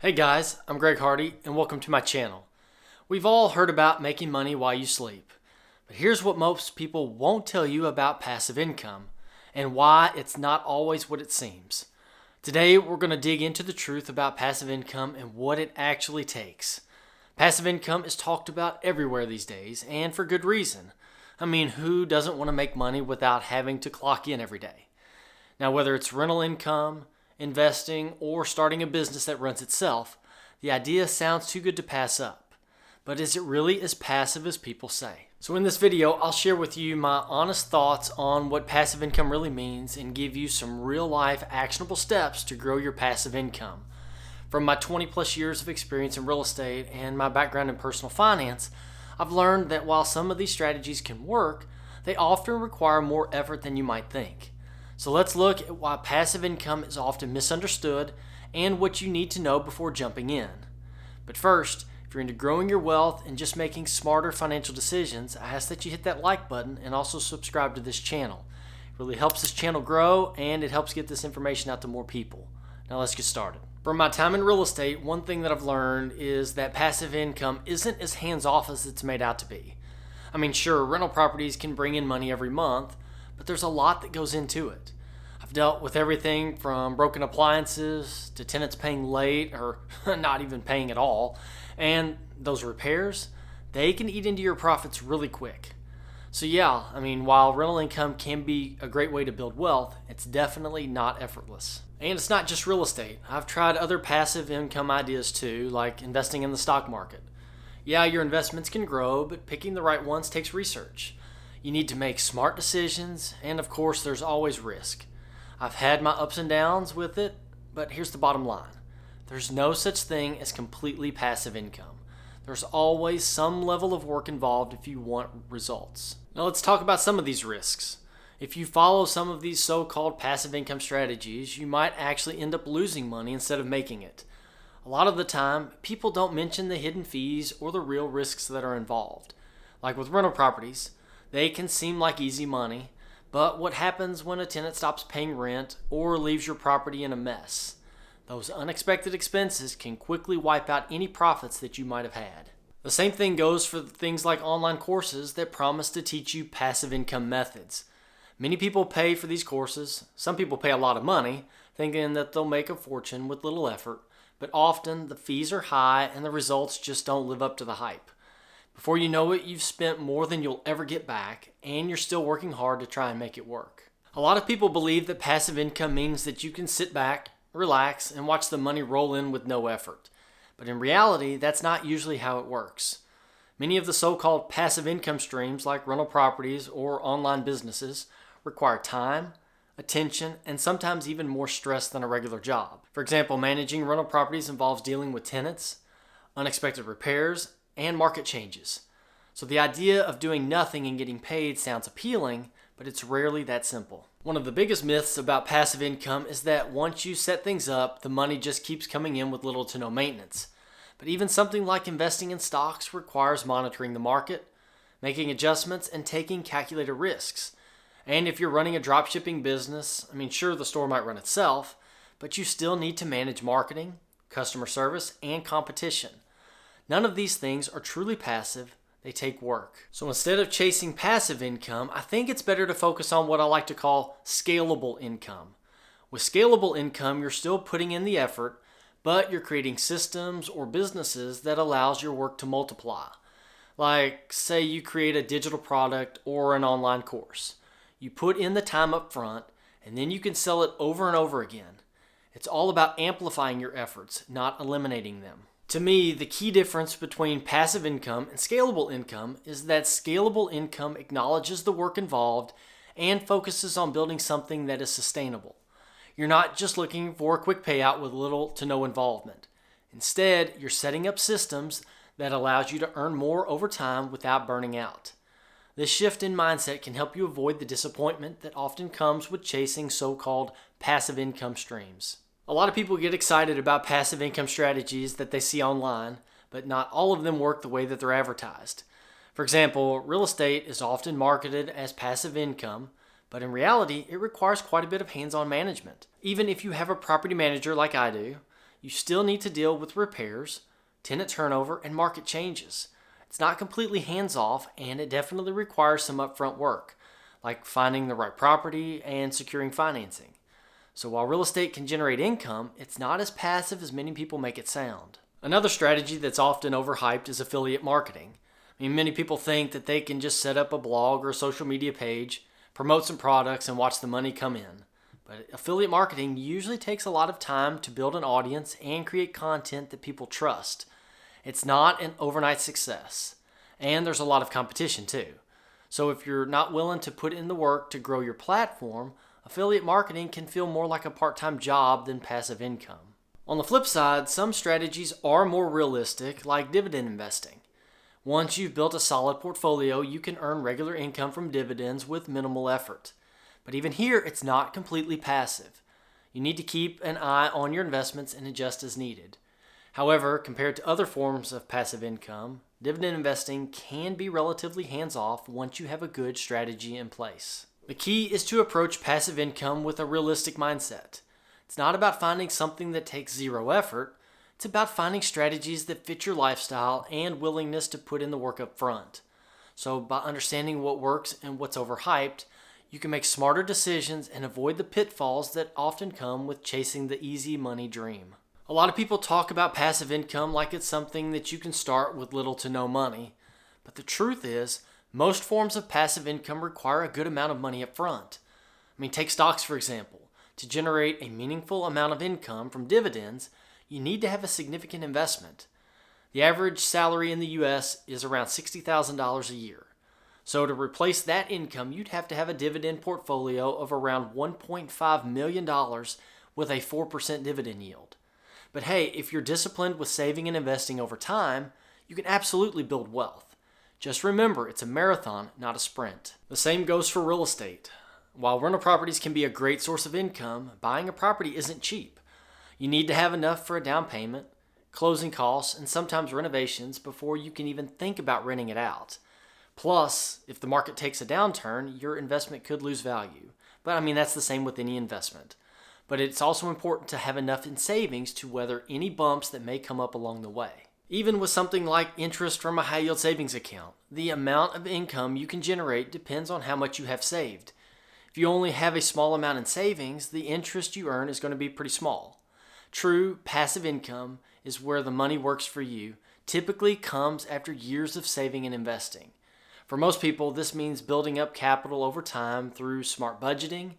Hey guys, I'm Greg Hardy and welcome to my channel. We've all heard about making money while you sleep, but here's what most people won't tell you about passive income and why it's not always what it seems. Today we're going to dig into the truth about passive income and what it actually takes. Passive income is talked about everywhere these days, and for good reason. I mean, who doesn't want to make money without having to clock in every day? Now, whether it's rental income, investing, or starting a business that runs itself, the idea sounds too good to pass up. But is it really as passive as people say? So in this video, I'll share with you my honest thoughts on what passive income really means and give you some real-life actionable steps to grow your passive income. From my 20 plus years of experience in real estate and my background in personal finance, I've learned that while some of these strategies can work, they often require more effort than you might think. So let's look at why passive income is often misunderstood and what you need to know before jumping in. But first, if you're into growing your wealth and just making smarter financial decisions, I ask that you hit that like button and also subscribe to this channel. It really helps this channel grow and it helps get this information out to more people. Now let's get started. From my time in real estate, one thing that I've learned is that passive income isn't as hands-off as it's made out to be. I mean, sure, rental properties can bring in money every month, but there's a lot that goes into it. I've dealt with everything from broken appliances to tenants paying late or not even paying at all. And those repairs, they can eat into your profits really quick. So yeah, I mean, while rental income can be a great way to build wealth, it's definitely not effortless. And it's not just real estate. I've tried other passive income ideas too, like investing in the stock market. Yeah, your investments can grow, but picking the right ones takes research. You need to make smart decisions, and of course, there's always risk. I've had my ups and downs with it, but here's the bottom line. There's no such thing as completely passive income. There's always some level of work involved if you want results. Now let's talk about some of these risks. If you follow some of these so-called passive income strategies, you might actually end up losing money instead of making it. A lot of the time, people don't mention the hidden fees or the real risks that are involved. Like with rental properties, they can seem like easy money, but what happens when a tenant stops paying rent or leaves your property in a mess? Those unexpected expenses can quickly wipe out any profits that you might have had. The same thing goes for things like online courses that promise to teach you passive income methods. Many people pay for these courses. Some people pay a lot of money, thinking that they'll make a fortune with little effort, but often the fees are high and the results just don't live up to the hype. Before you know it, you've spent more than you'll ever get back, and you're still working hard to try and make it work. A lot of people believe that passive income means that you can sit back, relax, and watch the money roll in with no effort. But in reality, that's not usually how it works. Many of the so-called passive income streams, like rental properties or online businesses, require time, attention, and sometimes even more stress than a regular job. For example, managing rental properties involves dealing with tenants, unexpected repairs, and market changes. So the idea of doing nothing and getting paid sounds appealing, but it's rarely that simple. One of the biggest myths about passive income is that once you set things up, the money just keeps coming in with little to no maintenance. But even something like investing in stocks requires monitoring the market, making adjustments, and taking calculated risks. And if you're running a dropshipping business, sure, the store might run itself, but you still need to manage marketing, customer service, and competition. None of these things are truly passive, they take work. So instead of chasing passive income, I think it's better to focus on what I like to call scalable income. With scalable income, you're still putting in the effort, but you're creating systems or businesses that allows your work to multiply. Like, say you create a digital product or an online course. You put in the time up front, and then you can sell it over and over again. It's all about amplifying your efforts, not eliminating them. To me, the key difference between passive income and scalable income is that scalable income acknowledges the work involved and focuses on building something that is sustainable. You're not just looking for a quick payout with little to no involvement. Instead, you're setting up systems that allows you to earn more over time without burning out. This shift in mindset can help you avoid the disappointment that often comes with chasing so-called passive income streams. A lot of people get excited about passive income strategies that they see online, but not all of them work the way that they're advertised. For example, real estate is often marketed as passive income, but in reality, it requires quite a bit of hands-on management. Even if you have a property manager like I do, you still need to deal with repairs, tenant turnover, and market changes. It's not completely hands-off, and it definitely requires some upfront work, like finding the right property and securing financing. So while real estate can generate income, it's not as passive as many people make it sound. Another strategy that's often overhyped is affiliate marketing. Many people think that they can just set up a blog or a social media page, promote some products, and watch the money come in. But affiliate marketing usually takes a lot of time to build an audience and create content that people trust. It's not an overnight success, and there's a lot of competition too. So if you're not willing to put in the work to grow your platform, affiliate marketing can feel more like a part-time job than passive income. On the flip side, some strategies are more realistic, like dividend investing. Once you've built a solid portfolio, you can earn regular income from dividends with minimal effort. But even here, it's not completely passive. You need to keep an eye on your investments and adjust as needed. However, compared to other forms of passive income, dividend investing can be relatively hands-off once you have a good strategy in place. The key is to approach passive income with a realistic mindset. It's not about finding something that takes zero effort. It's about finding strategies that fit your lifestyle and willingness to put in the work up front. So by understanding what works and what's overhyped, you can make smarter decisions and avoid the pitfalls that often come with chasing the easy money dream. A lot of people talk about passive income like it's something that you can start with little to no money. But the truth is, most forms of passive income require a good amount of money up front. Take stocks for example. To generate a meaningful amount of income from dividends, you need to have a significant investment. The average salary in the U.S. is around $60,000 a year. So to replace that income, you'd have to have a dividend portfolio of around $1.5 million with a 4% dividend yield. But hey, if you're disciplined with saving and investing over time, you can absolutely build wealth. Just remember, it's a marathon, not a sprint. The same goes for real estate. While rental properties can be a great source of income, buying a property isn't cheap. You need to have enough for a down payment, closing costs, and sometimes renovations before you can even think about renting it out. Plus, if the market takes a downturn, your investment could lose value. But that's the same with any investment. But it's also important to have enough in savings to weather any bumps that may come up along the way. Even with something like interest from a high-yield savings account, the amount of income you can generate depends on how much you have saved. If you only have a small amount in savings, the interest you earn is going to be pretty small. True passive income is where the money works for you, typically comes after years of saving and investing. For most people, this means building up capital over time through smart budgeting,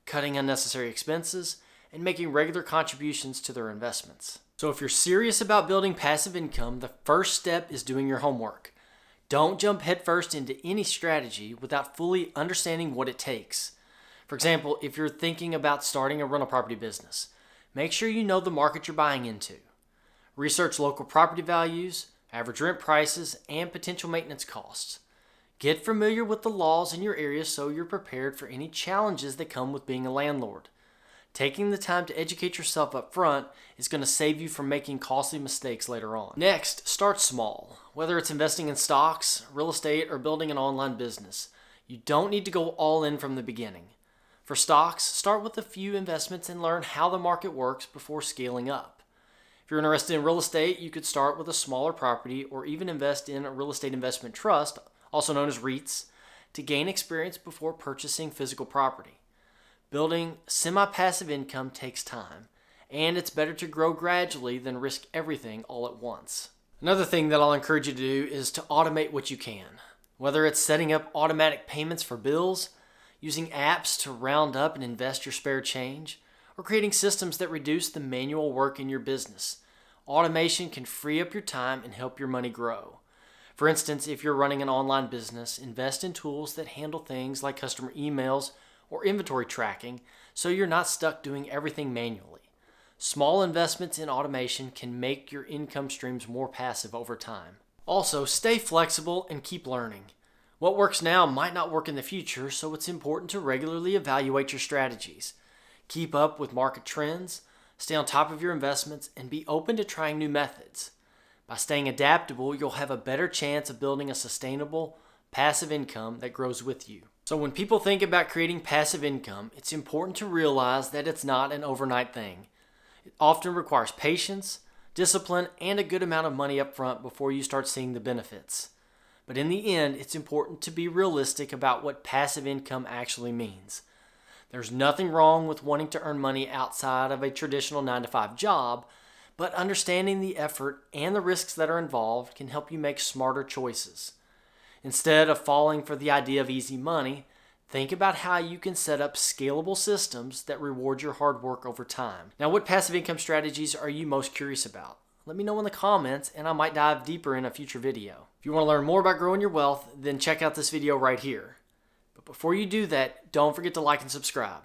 cutting unnecessary expenses, and making regular contributions to their investments. So if you're serious about building passive income, the first step is doing your homework. Don't jump headfirst into any strategy without fully understanding what it takes. For example, if you're thinking about starting a rental property business, make sure you know the market you're buying into. Research local property values, average rent prices, and potential maintenance costs. Get familiar with the laws in your area so you're prepared for any challenges that come with being a landlord. Taking the time to educate yourself up front is going to save you from making costly mistakes later on. Next, start small. Whether it's investing in stocks, real estate, or building an online business, you don't need to go all in from the beginning. For stocks, start with a few investments and learn how the market works before scaling up. If you're interested in real estate, you could start with a smaller property or even invest in a real estate investment trust, also known as REITs, to gain experience before purchasing physical property. Building semi-passive income takes time, and it's better to grow gradually than risk everything all at once. Another thing that I'll encourage you to do is to automate what you can. Whether it's setting up automatic payments for bills, using apps to round up and invest your spare change, or creating systems that reduce the manual work in your business. Automation can free up your time and help your money grow. For instance, if you're running an online business, invest in tools that handle things like customer emails or inventory tracking so you're not stuck doing everything manually. Small investments in automation can make your income streams more passive over time. Also, stay flexible and keep learning. What works now might not work in the future, so it's important to regularly evaluate your strategies. Keep up with market trends, stay on top of your investments, and be open to trying new methods. By staying adaptable, you'll have a better chance of building a sustainable, passive income that grows with you. So when people think about creating passive income, it's important to realize that it's not an overnight thing. It often requires patience, discipline, and a good amount of money up front before you start seeing the benefits. But in the end, it's important to be realistic about what passive income actually means. There's nothing wrong with wanting to earn money outside of a traditional 9-to-5 job, but understanding the effort and the risks that are involved can help you make smarter choices. Instead of falling for the idea of easy money, think about how you can set up scalable systems that reward your hard work over time. Now, what passive income strategies are you most curious about? Let me know in the comments and I might dive deeper in a future video. If you want to learn more about growing your wealth, then check out this video right here. But before you do that, don't forget to like and subscribe.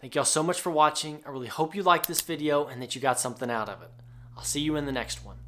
Thank y'all so much for watching. I really hope you liked this video and that you got something out of it. I'll see you in the next one.